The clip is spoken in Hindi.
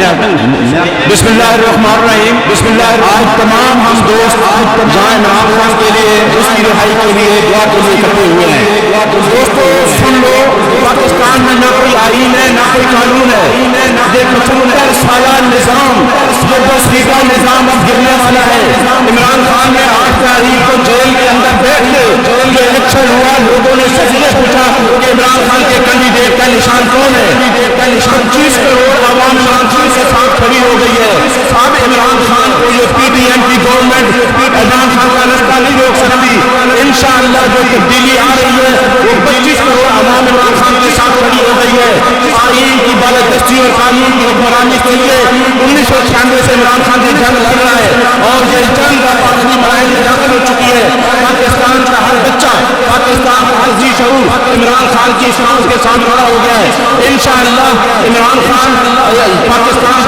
बिस्मिल्लाहिर्रहमानिर्रहीम। आज तमाम हम दोस्त जहाँ इमरान खान के लिए, उसकी रिहाई के लिए, दुआ के लिए इकट्ठे हुए हैं। दोस्तों सुन लो, पाकिस्तान में ना कोई आईन है, ना कोई कानून है। ये 75 साला निजाम, ये 10 फीसदा निजाम अब गिरने वाला है। इमरान खान ने 8 तारीख को जेल के अंदर बैठ के जो इलेक्शन हुआ, लोगों ने सच पूछा कि इमरान खान के कैंडिडेट का निशान कौन है। 25 करोड़ आवाम इमरान खान के साथ खड़ी हो गई है। अब इमरान खान को ये पीडीएम की गवर्नमेंट इमरान खान का रास्ता नहीं रोक सकती। इंशाअल्लाह जो तब्दीली आ रही है वो 25 करोड़ आवाम इमरान खान के साथ खड़ी हो गई है। आईन की बालादस्ती और कानून की हुक्मरानी के लिए 1996 से इमरान खान की जंग लड़ रहा है और ये जंग पाकिस्तानी मराहल में दाखिल हो चुकी है। पाकिस्तान का हर बच्चा, पाकिस्तान का हर जी शऊर इमरान खान की शान के साथ खड़ा हो गया है। इंशाअल्लाह इमरान खान पाकिस्तान